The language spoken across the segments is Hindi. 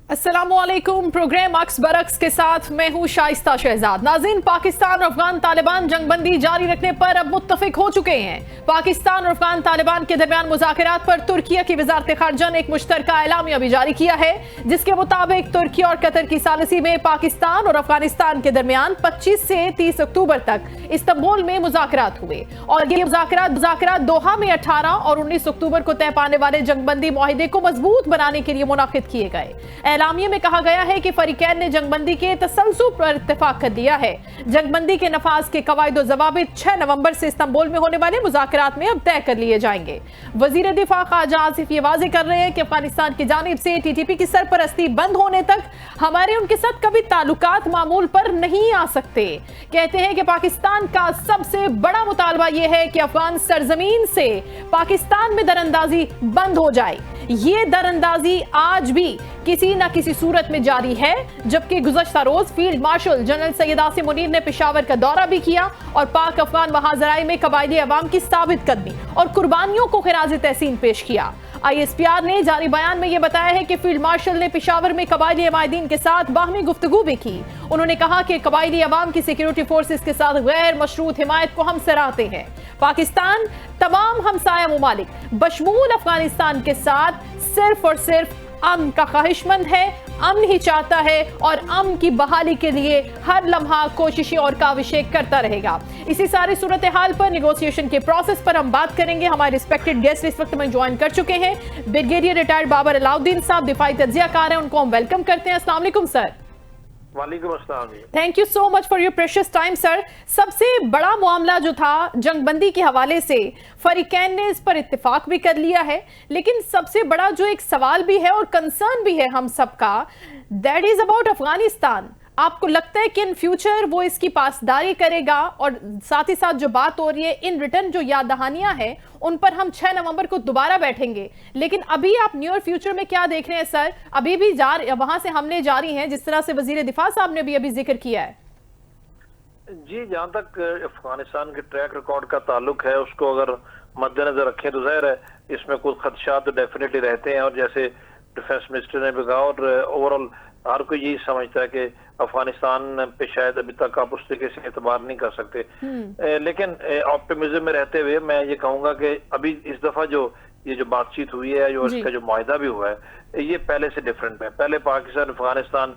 अस्सलामुअलैकुम। प्रोग्राम अक्स बरक्स के साथ मैं हूं शाइस्ता शहजाद। नाज़रीन, पाकिस्तान और अफगान तालिबान जंगबंदी जारी रखने पर अब मुत्तफिक हो चुके हैं। पाकिस्तान और अफगान तालिबान के दरमियान मुज़ाकरात पर तुर्की की वज़ारत ख़ारजा ने एक मुश्तरका एलामिया भी जारी किया है, जिसके मुताबिक तुर्की और कतर की सालिसी में पाकिस्तान और अफगानिस्तान के दरमियान 25 से 30 अक्टूबर तक इस्तांबुल में मुज़ाकरात हुए और ये मुज़ाकरात दोहा में 18 और 19 अक्टूबर को तय पाने वाले जंगबंदी मुआहिदे को मजबूत बनाने के लिए मुनाकिद किए गए। एलामिया में कहा गया है कि फरीकैन ने जंगबंदी के तसल्सल पर इत्तेफाक कर दिया है। जंगबंदी के नफाज के कवायद और ज़वाबित 6 नवंबर से इस्तांबुल में होने वाले मुज़ाकरात में अब तय कर लिए जाएंगे। वज़ीर दिफा ख्वाजा आसिफ ये वाज़ेह कर रहे हैं कि अफगानिस्तान की जानिब से TTP की सरपरस्ती बंद होने तक हमारे उनके साथ कभी ताल्लुकात मामूल पर नहीं आ सकते। कहते हैं कि पाकिस्तान का सबसे बड़ा मुतालबा यह है कि अफगान सरजमीन से पाकिस्तान में दरअंदाजी बंद हो जाए। ये दरअंदाजी आज भी किसी न किसी सूरत में जारी है, जबकि गुज़श्ता रोज field marshal general Syed Asim Munir ने पेशावर का दौरा भी किया और पाक अफगान महाजराई में कबायली अवाम की साबित कदमी और कुर्बानियों को खिराज तहसीन पेश किया। ISPR ने जारी बयान में यह बताया है कि फील्ड मार्शल ने पेशावर में कबायली अमायदीन के साथ बाहमी गुफ्तगू भी की। उन्होंने कहा कि कबायली अवाम की सिक्योरिटी फोर्सेस के साथ गैर मशरूत हिमायत को हम सराहते हैं। पाकिस्तान तमाम हमसाया मुमालिक बशमूल अफगानिस्तान के साथ सिर्फ और सिर्फ अमन का ख्वाहिशमंद है, अमन ही चाहता है और अमन की बहाली के लिए हर लम्हा कोशिशें और काविशें करता रहेगा। इसी सारी सूरत हाल पर नेगोशिएशन के प्रोसेस पर हम बात करेंगे। हमारे रिस्पेक्टेड गेस्ट इस वक्त हमें ज्वाइन कर चुके हैं। ब्रिगेडियर रिटायर्ड बाबर अलाउद्दीन साहब दिफाई तज्जियाकार हैं, उनको हम वेलकम करते हैं। अस्सलाम वालेकुम सर। वालेकुम अस्सलाम। Thank you so much for your precious time sir. सबसे बड़ा मामला जो था जंगबंदी के हवाले से, फरीकैन ने इस पर इत्तेफाक भी कर लिया है, लेकिन सबसे बड़ा जो एक सवाल भी है और कंसर्न भी है हम सबका, दैट इज अबाउट अफगानिस्तान। आपको लगता है कि इन फ्यूचर वो इसकी पासदारी करेगा? और साथ ही साथ जो बात हो रही है इन रिटर्न जो याद दहानियां हैं उन पर हम 6 नवंबर को दोबारा बैठेंगे, लेकिन अभी आप नियर फ्यूचर में क्या देख रहे हैं सर? अभी भी वहां से हमले जारी हैं, जिस तरह से वजीर दिफा साहब ने भी अभी जिक्र किया है। जी, जहाँ तक अफगानिस्तान के ट्रैक रिकॉर्ड का ताल्लुक है, उसको अगर मद्देनजर रखें तो जाहिर है इसमें कुछ खदशात तो डेफिनेटली रहते हैं। और जैसे डिफेंस मिनिस्टर ने भी कहा, और ओवरऑल हर कोई यही समझता है कि अफगानिस्तान पे शायद अभी तक आप उस तरीके से एतबार नहीं कर सकते। लेकिन ऑप्टिमिज्म में रहते हुए मैं ये कहूंगा कि अभी इस दफा जो ये जो बातचीत हुई है, जो इसका जो मुआहिदा भी हुआ है, ये पहले से डिफरेंट है। पहले पाकिस्तान अफगानिस्तान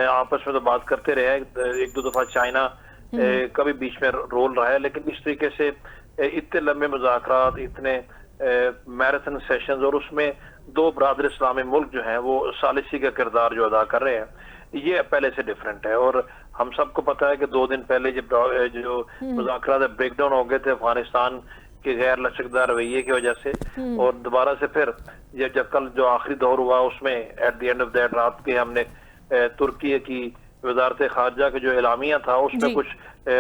आपस में तो बात करते रहे हैं, एक दो दफा चाइना कभी बीच में रोल रहा है, लेकिन इस तरीके से इतने लंबे मुज़ाकरात, इतने मैराथन सेशंस, और उसमें दो बरादर इस्लामी मुल्क जो हैं वो सालिसी का किरदार जो अदा कर रहे हैं, ये पहले से डिफरेंट है। और हम सबको पता है कि 2 दिन पहले जब जो मुज़ाकरात ब्रेक डाउन हो गए थे अफगानिस्तान के गैर लचकदार रवैये की वजह से, और दोबारा से फिर जब कल जो आखिरी दौर हुआ उसमें at the end of that रात के हमने तुर्की की वजारत खारजा का जो एलामिया था उसमें कुछ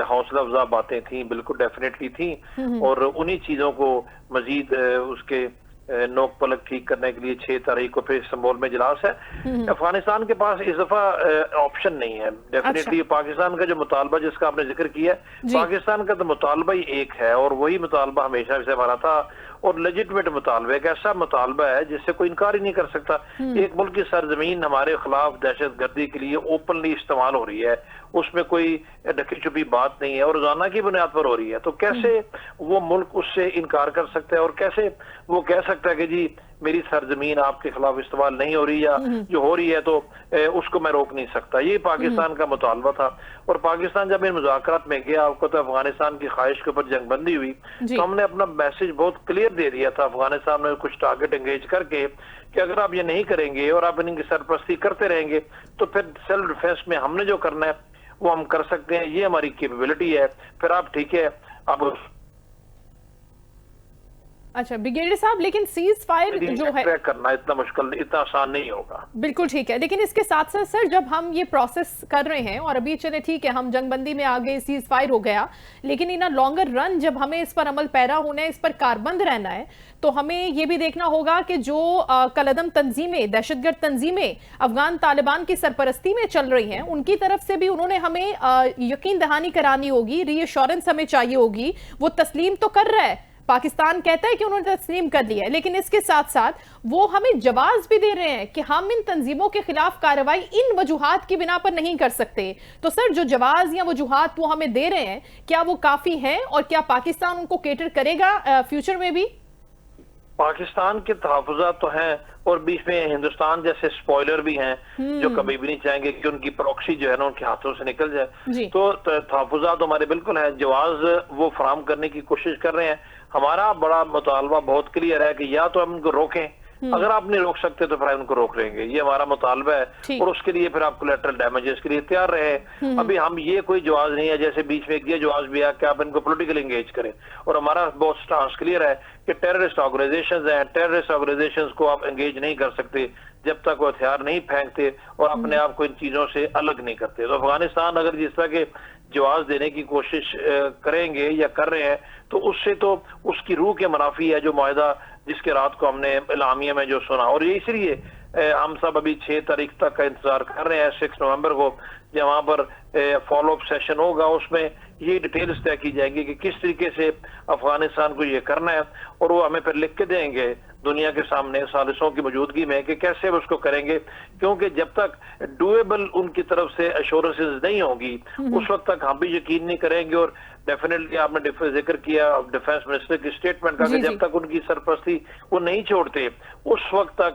हौसला अफजा बातें थी, बिल्कुल डेफिनेटली थी, और उन्हीं चीजों को मजीद उसके नोक पलक ठीक करने के लिए 6 तारीख को फिर इस्तांबुल में इजलास है। अफगानिस्तान के पास इस दफा ऑप्शन नहीं है डेफिनेटली। पाकिस्तान का जो मुतालबा जिसका आपने जिक्र किया, पाकिस्तान का तो मुतालबा ही एक है और वही मुतालबा हमेशा से हमारा था, और लेजिटमेट मुतालबा, एक ऐसा मुतालबा है जिससे कोई इनकार ही नहीं कर सकता। एक मुल्क की सरजमीन हमारे खिलाफ दहशत गर्दी के लिए ओपनली इस्तेमाल हो रही है, उसमें कोई ढकी छुपी बात नहीं है और रोजाना की बुनियाद पर हो रही है, तो कैसे वो मुल्क उससे इनकार कर सकता है? और कैसे वो कह सकता है कि जी मेरी सरजमीन आपके खिलाफ इस्तेमाल नहीं हो रही, या जो हो रही है तो उसको मैं रोक नहीं सकता? ये पाकिस्तान का मुतालबा था। और पाकिस्तान जब इन मुज़ाकरात में गया, आपको तो अफगानिस्तान की ख्वाहिश के ऊपर जंगबंदी हुई, तो हमने अपना मैसेज बहुत क्लियर दे दिया था अफगानिस्तान में कुछ टारगेट एंगेज करके कि अगर आप ये नहीं करेंगे और आप इनकी सरपरस्ती करते रहेंगे तो फिर सेल्फ डिफेंस में हमने जो करना है वो हम कर सकते हैं, ये हमारी कैपेबिलिटी है। फिर आप ठीक है अब अच्छा ब्रिगेडियर साहब, लेकिन सीज फायर जो है ट्रैक करना इतना मुश्किल, इतना आसान नहीं होगा। बिल्कुल ठीक है, लेकिन इसके साथ साथ सर जब हम ये प्रोसेस कर रहे हैं और अभी चले ठीक है हम जंगबंदी में आ गए, सीज फायर हो गया, लेकिन इन लॉन्गर रन जब हमें इस पर अमल पैरा होना है, इस पर कारबंद रहना है, तो हमें ये भी देखना होगा कि जो कलदम तंजीमें, दहशतगर्द तंजीमें अफगान तालिबान की सरपरस्ती में चल रही हैं, उनकी तरफ से भी उन्होंने हमें यकीन दहानी करानी होगी, रीअश्योरेंस हमें चाहिए होगी। वो तस्लीम तो कर रहा है पाकिस्तान कहता है कि उन्होंने तस्लीम कर लिया है, लेकिन इसके साथ साथ वो हमें जवाब भी दे रहे हैं कि हम इन तंजीमों के खिलाफ कार्रवाई इन वजूहात की बिना पर नहीं कर सकते। तो सर, जो जवाब या वजूहात वो हमें दे रहे हैं, क्या वो काफी हैं और क्या पाकिस्तान उनको केटर करेगा फ्यूचर में भी? पाकिस्तान के तहफुजात तो हैं और बीच में हिंदुस्तान जैसे स्पॉइलर भी हैं जो कभी भी नहीं चाहेंगे कि उनकी प्रॉक्सी जो है ना उनके हाथों से निकल जाए। तो तहफुजात हमारे बिल्कुल हैं, जवाब वो फराम करने की कोशिश कर रहे हैं। हमारा बड़ा मुतालबा बहुत क्लियर है कि या तो हम इनको रोकें, अगर आप नहीं रोक सकते तो फिर उनको रोक लेंगे, ये हमारा मुतालबा है। और उसके लिए फिर आप कोलैटरल डैमेजेस के लिए तैयार रहे। अभी हम ये कोई जवाब नहीं है, जैसे बीच में ये जवाब भी है कि आप इनको पोलिटिकल एंगेज करें। और हमारा बहुत स्टांस क्लियर है कि टेररिस्ट ऑर्गेनाइजेशंस हैं, टेररिस्ट ऑर्गेनाइजेशंस को आप एंगेज नहीं कर सकते जब तक वो हथियार नहीं फेंकते और अपने आप को इन चीजों से अलग नहीं करते। तो अफगानिस्तान अगर जिस तरह के जवाब देने की कोशिश करेंगे या कर रहे हैं तो उससे तो उसकी रूह के मुनाफी है जो मुआहदा जिसके रात को हमने इलामिया में जो सुना। और ये इसलिए हम सब अभी 6 तारीख तक का इंतजार कर रहे हैं, 6 नवंबर को जब वहां पर फॉलो अप सेशन होगा, उसमें ये डिटेल्स तय की जाएंगी कि किस तरीके से अफगानिस्तान को ये करना है। और वो हमें फिर लिख के देंगे दुनिया के सामने सालिसों की मौजूदगी में कि कैसे वो उसको करेंगे, क्योंकि जब तक डुएबल उनकी तरफ से एश्योरेंसेस नहीं होगी उस वक्त तक हम भी यकीन नहीं करेंगे। और डेफिनेटली आपने जिक्र किया डिफेंस मिनिस्टर की स्टेटमेंट का कि जब तक उनकी सरपरस्ती वो नहीं छोड़ते उस वक्त तक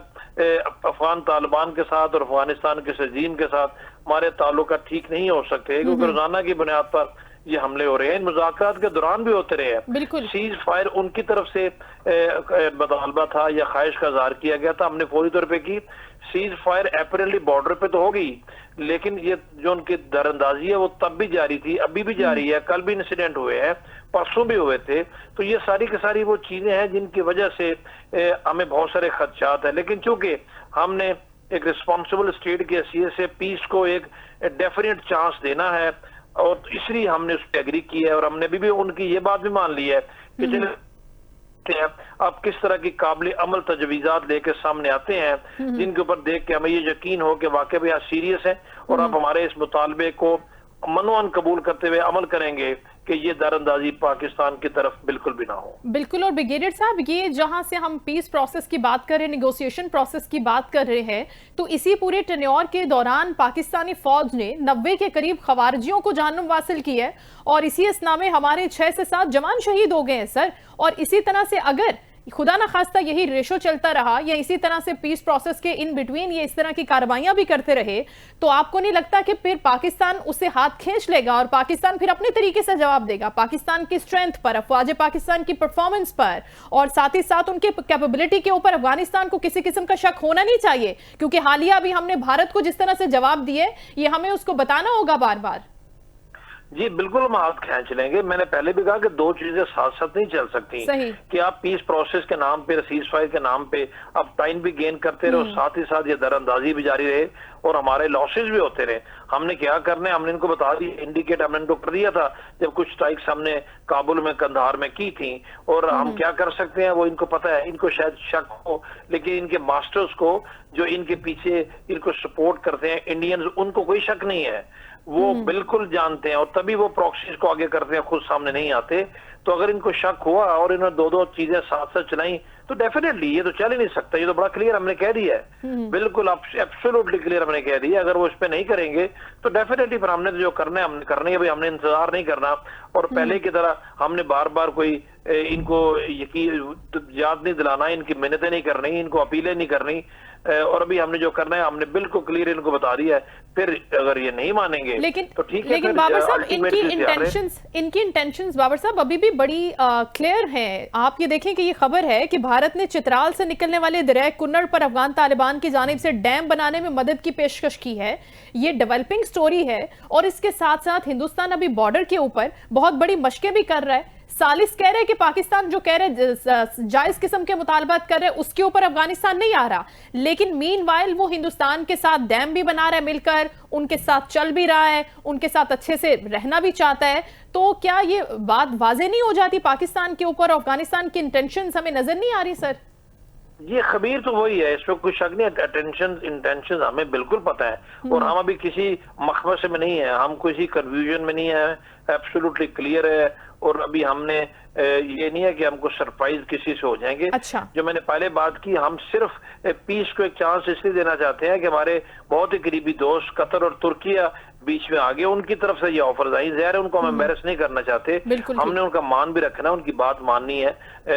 अफगान तालिबान के साथ और अफगानिस्तान के रजीम के साथ हमारे ताल्लुकात ठीक नहीं हो सकते, क्योंकि रोजाना की बुनियाद पर ये हमले हो रहे हैं। इन मुज़ाकरात के दौरान भी होते रहे हैं। सीज फायर उनकी तरफ से मुतालबा था या ख्वाहिश का इज़हार किया गया था, हमने फौरी तौर पे की। सीज फायर अपरेंटली बॉर्डर पे तो हो गई, लेकिन ये जो उनकी दरअंदाजी है वो तब भी जारी थी, अभी भी जारी है, कल भी इंसिडेंट हुए हैं, परसों भी हुए थे। तो ये सारी की सारी वो चीजें हैं जिनकी वजह से हमें बहुत सारे खदशात है। लेकिन चूंकि हमने एक रिस्पॉन्सिबल स्टेट की हैसियत से पीस को एक डेफिनेट चांस देना है और इसलिए हमने उस पर एग्री किया है। और हमने भी उनकी ये बात भी मान ली है कि चले आप किस तरह की काबिल अमल तजवीजात लेके सामने आते हैं जिनके ऊपर देख के हमें ये यकीन हो कि वाकई भी आज सीरियस है और आप हमारे इस मुतालबे को मनोअन कबूल करते हुए अमल करेंगे कि ये दरअंदाजी पाकिस्तान की तरफ बिल्कुल भी ना हो। बिल्कुल। और ब्रिगेडियर साहब, ये जहां से हम पीस प्रोसेस की बात कर रहे हैं, नेगोशिएशन प्रोसेस की बात कर रहे हैं, तो इसी पूरे टेन्योर के दौरान पाकिस्तानी फौज ने 90 के करीब खवारजियों को जहन्नुम वासिल की है और इसी असना में हमारे 6 से 7 जवान शहीद हो गए हैं सर। और इसी तरह से अगर खुदा ना खास्ता यही रेशो चलता रहा या इसी तरह से पीस प्रोसेस के इन बिटवीन ये इस तरह की कार्रवाइयां भी करते रहे, तो आपको नहीं लगता कि फिर पाकिस्तान उससे हाथ खींच लेगा और पाकिस्तान फिर अपने तरीके से जवाब देगा पाकिस्तान की स्ट्रेंथ पर, अफवाज पाकिस्तान की परफॉर्मेंस पर और साथ ही साथ उनके कैपेबिलिटी के ऊपर? अफगानिस्तान को किसी किस्म का शक होना नहीं चाहिए, क्योंकि हालिया भी हमने भारत को जिस तरह से जवाब दिए ये हमें उसको बताना होगा बार बार। जी बिल्कुल, हम हाथ खींच लेंगे। मैंने पहले भी कहा कि दो चीजें साथ साथ नहीं चल सकती कि आप पीस प्रोसेस के नाम पे, सीज फायर के नाम पे आप टाइम भी गेन करते रहे और साथ ही साथ ये दरअंदाजी भी जारी रहे और हमारे लॉसेज भी होते रहे। हमने क्या करना है हमने इनको बता दिया, इंडिकेट हमने इनको कर दिया था जब कुछ स्ट्राइक्स हमने काबुल में, कंधार में की थी। और हम क्या कर सकते हैं वो इनको पता है। इनको शायद शक हो, लेकिन इनके मास्टर्स को जो इनके पीछे इनको सपोर्ट करते हैं इंडियंस, उनको कोई शक नहीं है, वो बिल्कुल जानते हैं और तभी वो प्रॉक्सीज को आगे करते हैं, खुद सामने नहीं आते। तो अगर इनको शक हुआ और इन्होंने दो चीजें साथ साथ चलाई तो डेफिनेटली ये तो चल ही नहीं सकता। ये तो बड़ा क्लियर हमने कह दिया है, बिल्कुल एब्सोल्युटली क्लियर हमने कह दिया। अगर वो इस पे नहीं करेंगे तो डेफिनेटली फिर हमने जो करना है हमने करना है, भाई हमने इंतजार नहीं करना। और पहले की तरह हमने बार बार कोई इनको यकीन याद नहीं दिलाना, इनकी मिन्नतें नहीं करनी, इनको अपीलें नहीं करनी। और अभी हमने जो करना है हमने बिल्कुल क्लियर इनको बता दिया है। फिर अगर ये नहीं मानेंगे लेकिन तो ठीक है। लेकिन बाबर साहब इनकी इंटेंशंस बाबर साहब अभी भी बड़ी क्लियर हैं। आप ये देखें कि ये खबर है कि भारत ने चित्राल से निकलने वाले दरिया कुन्नड़ पर अफगान तालिबान की जानिब से डैम बनाने में मदद की पेशकश की है। ये डेवलपिंग स्टोरी है और इसके साथ साथ हिंदुस्तान अभी बॉर्डर के ऊपर बहुत बड़ी मशकें भी कर रहा है। सालिस कह रहे हैं कि पाकिस्तान जो कह रहे जायज किस्म के मुतालबात कर रहे हैं उसके ऊपर अफगानिस्तान नहीं आ रहा, लेकिन मीनवाइल वो हिंदुस्तान के साथ डैम भी बना रहा है, मिलकर उनके साथ चल भी रहा है, उनके साथ अच्छे से रहना भी चाहता है। तो क्या ये बात वाजे नहीं हो जाती पाकिस्तान के ऊपर? अफगानिस्तान की इंटेंशंस हमें नजर नहीं आ रही सर? ये खबीर तो वही है, इसमें कोई शक नहीं। इंटेंशन हमें बिल्कुल पता है और हम अभी किसी मखमसे में नहीं है, हम किसी कंफ्यूजन में नहीं है, एब्सोल्युटली क्लियर है। और अभी हमने ये नहीं है कि हमको सरप्राइज किसी से हो जाएंगे। अच्छा। जो मैंने पहले बात की, हम सिर्फ पीस को एक चांस इसलिए देना चाहते हैं कि हमारे बहुत ही करीबी दोस्त कतर और तुर्किया बीच में आगे, उनकी तरफ से ये ऑफर आई, ज़ाहिर है उनको हम एम्बेरस नहीं करना चाहते, हमने उनका मान भी रखना, उनकी बात माननी है,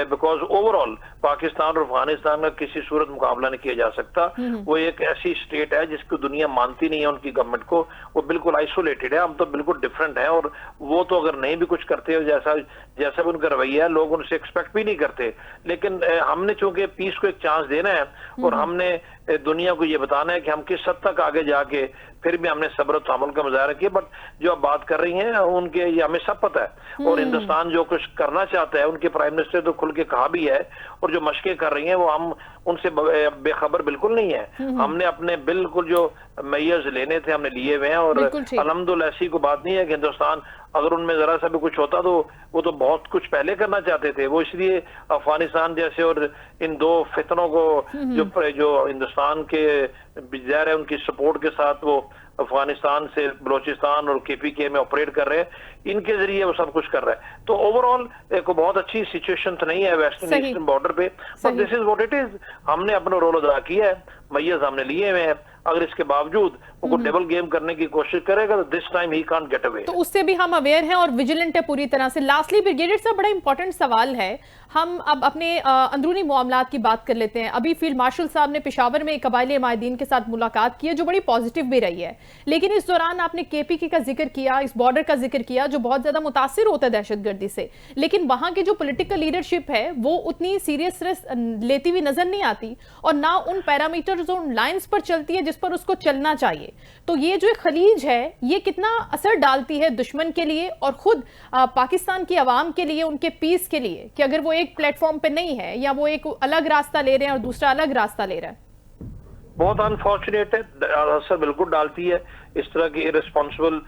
बिकॉज ओवरऑल पाकिस्तान और अफगानिस्तान का किसी सूरत मुकाबला नहीं किया जा सकता। वो एक ऐसी स्टेट है जिसको दुनिया मानती नहीं है, उनकी गवर्नमेंट को, वो बिल्कुल आइसोलेटेड है, हम तो बिल्कुल डिफरेंट है। और वो तो अगर नहीं भी कुछ करते हो जैसा जैसा भी उनका रवैया है, लोग उनसे एक्सपेक्ट भी नहीं करते, लेकिन हमने चूंकि पीस को एक चांस देना है और हमने दुनिया को ये बताना है कि हम किस हद तक आगे जाके, फिर भी हमने सब्र तहम्मुल का मुजाहरा किया। बट जो आप बात कर रही हैं उनके, ये हमें सब पता है, और हिंदुस्तान जो कुछ करना चाहता है, उनके प्राइम मिनिस्टर तो खुल के कहा भी है, और जो मशकें कर रही हैं वो हम उनसे बेखबर बिल्कुल नहीं है। हमने अपने बिल्कुल जो मेयर्स लेने थे हमने लिए हुए हैं, और अल्हम्दुलिल्लाह ऐसी कोई बात नहीं है कि हिंदुस्तान अगर उनमें जरा सा भी कुछ होता तो वो तो बहुत कुछ पहले करना चाहते थे। वो इसलिए अफगानिस्तान जैसे और इन दो फितनों को जो हिंदुस्तान के ज़ाहिर है उनकी सपोर्ट के साथ वो अफगानिस्तान से बलोचिस्तान और KPK में ऑपरेट कर रहे हैं, इनके जरिए वो सब कुछ कर रहा है। तो ओवरऑल एक बहुत अच्छी सिचुएशन तो नहीं है वेस्टर्न ईस्टर्न बॉर्डर पे, but this is what it is. हमने अपना रोल अदा किया है, मैयर्स हमने लिए हुए हैं, अगर इसके बावजूद वो डबल गेम करने की कोशिश करेगा तो this time he can't get away. तो उससे भी हम अवेयर हैं और विजिलेंट है पूरी तरह से। लास्टली ब्रिगेडियर साहब, बड़ा इंपॉर्टेंट सवाल है, हम अब अपने अंदरूनी मामलात की बात कर लेते हैं। अभी फील्ड मार्शल साहब ने पेशावर में कबाइली माहिदीन के साथ मुलाकात की है, जो बड़ी पॉजिटिव भी रही है, लेकिन इस दौरान आपने KPK का जिक्र किया, इस बॉर्डर का जिक्र किया जो बहुत ज्यादा मुतासिर होता है दहशतगर्दी से, लेकिन वहां की जो पॉलिटिकल लीडरशिप है वो उतनी सीरियसनेस लेती हुई नजर नहीं आती, और ना उन पैरामीटर्स और लाइंस पर चलती है जिस पर उसको चलना चाहिए। तो ये जो खलीज है ये कितना असर डालती है दुश्मन के लिए और खुद पाकिस्तान की आवाम के लिए, उनके पीस के लिए, कि अगर वो एक प्लेटफॉर्म पे नहीं है या वो एक अलग रास्ता ले रहे हैं और दूसरा अलग रास्ता ले रहा है। बहुत अनफॉर्चुनेट है, असर बिल्कुल डालती है। इस तरह की इररिस्पॉन्सिबल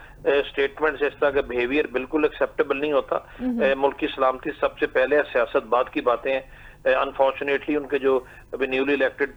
स्टेटमेंट्स, इस तरह का बिहेवियर बिल्कुल एक्सेप्टेबल नहीं होता। मुल्क की सलामती सबसे पहले है, सियासत बाद की बातें हैं। अनफॉर्चुनेटली उनके जो अभी न्यूली इलेक्टेड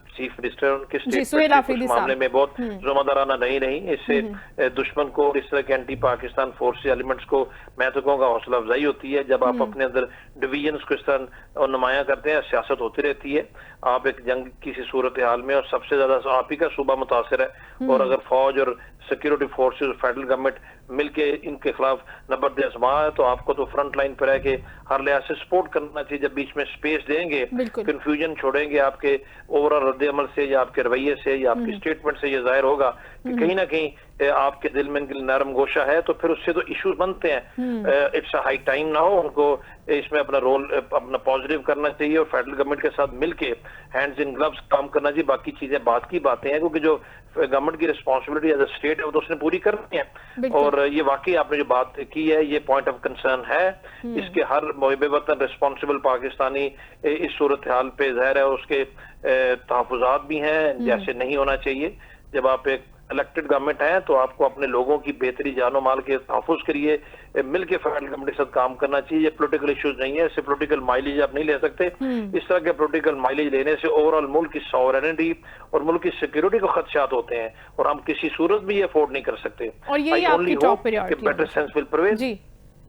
चीफ मिनिस्टर, उनके स्टेटमेंट मामले में बहुत जुम्मेदाराना नहीं रही। इससे दुश्मन को, इस तरह के एंटी पाकिस्तान फोर्स एलिमेंट्स को मैं तो कहूँगा हौसला अफजाई होती है। जब आप अपने अंदर डिवीजन्स को इस तरह नुमाया करते हैं, सियासत होती रहती है। आप एक जंग किसी सूरत हाल में, और सबसे ज्यादा आप ही का सूबा मुतासिर है, और अगर फौज और सिक्योरिटी फोर्सेस और फेडरल गवर्नमेंट मिलके इनके खिलाफ नबर्द आजमा है, तो आपको तो फ्रंट लाइन पर है कि हर लिहाज से सपोर्ट करना चाहिए। जब बीच में स्पेस देंगे, कंफ्यूजन छोड़ेंगे, आपके ओवरऑल रद्द अमल से या आपके रवैये से या आपके स्टेटमेंट से ये जाहिर होगा कि कहीं ना कहीं आपके दिल में नरम गोशा है, तो फिर उससे तो इश्यूज बनते हैं। इट्स हाई टाइम ना हो उनको इसमें अपना रोल अपना पॉजिटिव करना चाहिए, और फेडरल गवर्नमेंट के साथ मिलके हैंड्स इन ग्लव्स काम करना चाहिए। बाकी चीजें बात की बातें हैं, क्योंकि जो गवर्नमेंट की रिस्पॉन्सिबिलिटी एज अ स्टेट है वो तो उसने पूरी करनी है। और ये वाकई आपने जो बात की है ये पॉइंट ऑफ कंसर्न है। इसके हर मुहिब वतन रिस्पॉन्सिबल पाकिस्तानी इस सूरत हाल पे जाहिर है उसके तहफुजात भी हैं, जैसे नहीं होना चाहिए। जब आप एक इलेक्टेड गवर्नमेंट है तो आपको अपने लोगों की बेहतरी जानो माल के तहफ़्फ़ुज़ के लिए मिलकर फेडरल गवर्नमेंट के साथ काम करना चाहिए। ये पॉलिटिकल इश्यूज नहीं है, इससे पॉलिटिकल माइलेज आप नहीं ले सकते। इस तरह के पॉलिटिकल माइलेज लेने से ओवरऑल मुल्क की सॉवरेनिटी और मुल्क की सिक्योरिटी को खदशात होते हैं, और हम किसी सूरत भी ये अफोर्ड नहीं कर सकते। और यही आपकी top priority better sense will prevail. जी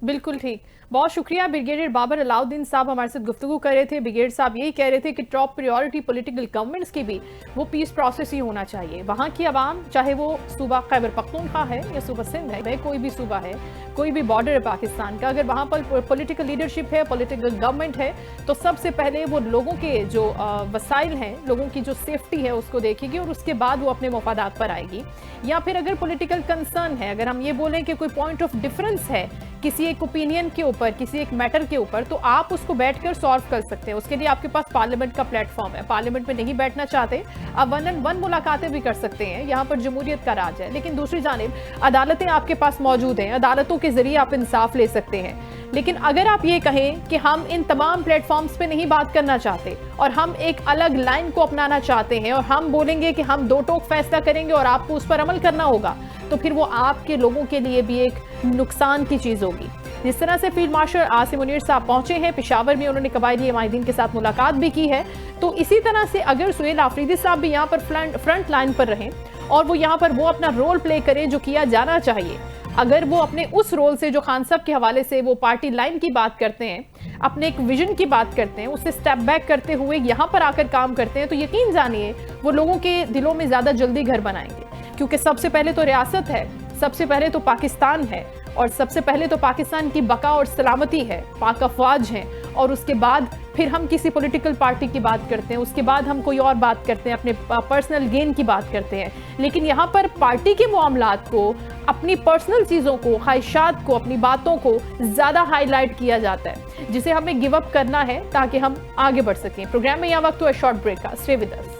बिल्कुल ठीक, बहुत शुक्रिया। ब्रिगेडियर बाबर अलाउद्दीन साहब हमारे साथ गुफ्तगू कर रहे थे। ब्रिगेडियर साहब यही कह रहे थे कि टॉप प्रायोरिटी पॉलिटिकल गवर्नमेंट्स की भी वो पीस प्रोसेस ही होना चाहिए। वहाँ की आवाम, चाहे वो सूबा खैबर पख्तूनख्वा है या सूबा सिंध है, कोई भी सूबा है, कोई भी बॉर्डर है पाकिस्तान का, अगर वहाँ पर पॉलिटिकल लीडरशिप है, पॉलिटिकल गवर्नमेंट है, तो सबसे पहले वो लोगों के जो वसाइल हैं, लोगों की जो सेफ्टी है उसको देखेगी, और उसके बाद वो अपने मफादात पर आएगी। या फिर अगर पॉलिटिकल कंसर्न है, अगर हम ये बोलें कि कोई पॉइंट ऑफ डिफरेंस है किसी एक ओपिनियन के ऊपर, किसी एक मैटर के ऊपर, तो आप उसको बैठकर सॉल्व कर सकते हैं। उसके लिए आपके पास पार्लियामेंट का प्लेटफॉर्म है। पार्लियामेंट में नहीं बैठना चाहते, आप 1-on-1 मुलाकातें भी कर सकते हैं, यहाँ पर जमहूरियत का राज है। लेकिन दूसरी जानिब अदालतें आपके पास मौजूद हैं, अदालतों के जरिए आप इंसाफ ले सकते हैं। लेकिन अगर आप ये कहें कि हम इन तमाम प्लेटफॉर्म्स पे नहीं बात करना चाहते और हम एक अलग लाइन को अपनाना चाहते हैं, और हम बोलेंगे कि हम दो टोक फैसला करेंगे और आपको उस पर अमल करना होगा, तो फिर वो आपके लोगों के लिए भी एक नुकसान की चीज होगी। जिस तरह से फील्ड मार्शल आसिम मुनीर साहब पहुंचे हैं पेशावर में, उन्होंने कबायली माहिदीन के साथ मुलाकात भी की है, तो इसी तरह से अगर सुहेल आफरीदी साहब भी यहाँ पर फ्रंट लाइन पर रहें और वो यहाँ पर वो अपना रोल प्ले करें जो किया जाना चाहिए, अगर वो अपने उस रोल से जो खान साहब के हवाले से वो पार्टी लाइन की बात करते हैं, अपने एक विजन की बात करते हैं, उससे स्टेप बैक करते हुए यहाँ पर आकर काम करते हैं, तो यकीन जानिए वो लोगों के दिलों में ज़्यादा जल्दी घर बनाएंगे। क्योंकि सबसे पहले तो रियासत है, सबसे पहले तो पाकिस्तान है, और सबसे पहले तो पाकिस्तान की बका और सलामती है, पाक अफवाज हैं, और उसके बाद फिर हम किसी पॉलिटिकल पार्टी की बात करते हैं, उसके बाद हम कोई और बात करते हैं, अपने पर्सनल गेन की बात करते हैं। लेकिन यहाँ पर पार्टी के मामलात को, अपनी पर्सनल चीज़ों को, ख्वाहिशात को, अपनी बातों को ज़्यादा हाईलाइट किया जाता है, जिसे हमें गिव अप करना है ताकि हम आगे बढ़ सकें। प्रोग्राम में यह वक्त हुआ शॉर्ट ब्रेक का। Stay with us.